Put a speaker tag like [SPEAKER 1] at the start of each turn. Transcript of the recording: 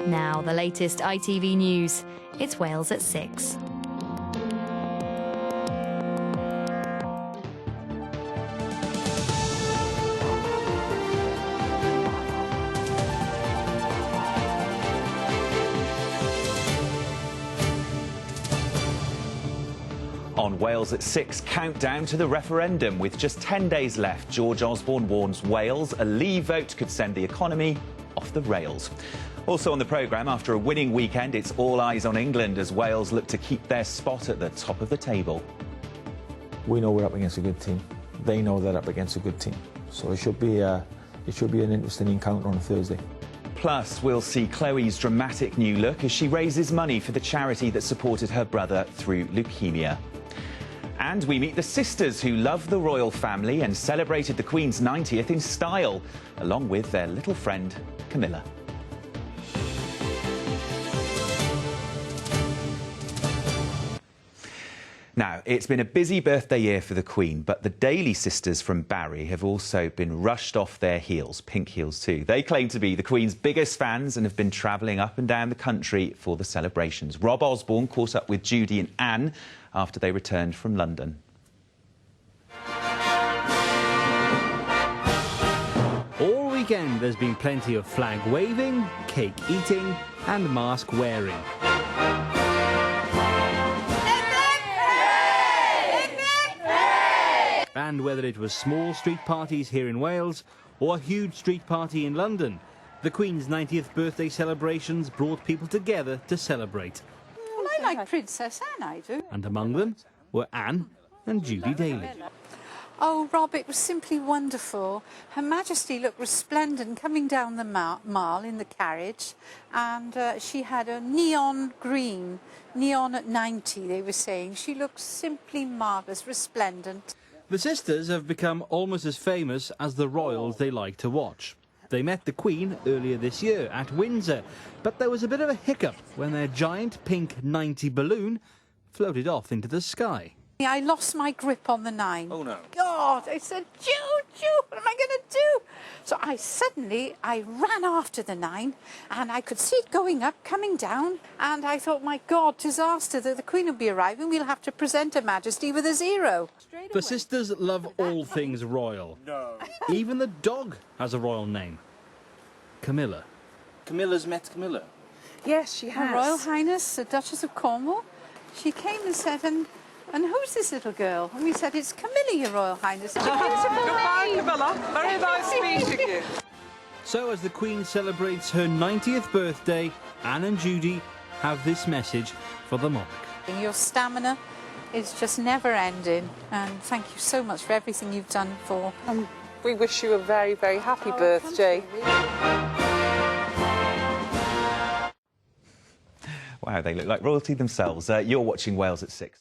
[SPEAKER 1] Now, the latest ITV News. It's Wales at 6.
[SPEAKER 2] On Wales at 6, countdown to the referendum. With just 10 days left, George Osborne warns Wales a Leave vote could send the economy off the rails. Also on the programme, after a winning weekend, it's all eyes on England as Wales look to keep their spot at the top of the table.
[SPEAKER 3] We know we're up against a good team. They know they're up against a good team. So it should be an interesting encounter on Thursday.
[SPEAKER 2] Plus, we'll see Chloe's dramatic new look as she raises money for the charity that supported her brother through leukemia. And we meet the sisters who love the royal family and celebrated the Queen's 90th in style, along with their little friend, Camilla. Now, it's been a busy birthday year for the Queen, but the Daly sisters from Barry have also been rushed off their heels, pink heels too. They claim to be the Queen's biggest fans and have been travelling up and down the country for the celebrations. Rob Osborne caught up with Judy and Anne after they returned from London.
[SPEAKER 4] All weekend there's been plenty of flag waving, cake eating and mask wearing. And whether it was small street parties here in Wales or a huge street party in London, the Queen's 90th birthday celebrations brought people together to celebrate.
[SPEAKER 5] Well, I like Princess Anne, I do.
[SPEAKER 4] And among them were Anne and Judy Daly.
[SPEAKER 5] Oh, Rob, it was simply wonderful. Her Majesty looked resplendent coming down the mall in the carriage, and she had a neon green, neon at 90, they were saying. She looked simply marvellous, resplendent.
[SPEAKER 4] The sisters have become almost as famous as the royals they like to watch. They met the Queen earlier this year at Windsor, but there was a bit of a hiccup when their giant pink 90 balloon floated off into the sky.
[SPEAKER 5] I lost my grip on the 9.
[SPEAKER 4] Oh no.
[SPEAKER 5] God, I said, Jude, what am I going to do? So I ran after the 9 and I could see it going up, coming down, and I thought, my God, disaster, that the Queen will be arriving, we'll have to present Her Majesty with a 0.
[SPEAKER 4] The sisters love all things royal. No. Even the dog has a royal name. Camilla.
[SPEAKER 6] Camilla's met Camilla?
[SPEAKER 5] Yes, she has. Her Royal Highness, the Duchess of Cornwall. She came and said, and who's this little girl? And we said, it's Camilla, Your Royal Highness.
[SPEAKER 7] Goodbye, Camilla. Very nice meeting you.
[SPEAKER 4] So as the Queen celebrates her 90th birthday, Anne and Judy have this message for the monarch.
[SPEAKER 5] Your stamina is just never ending, and thank you so much for everything you've done for.
[SPEAKER 7] We wish you a very, very happy birthday.
[SPEAKER 2] Wow, they look like royalty themselves. You're watching Wales at 6.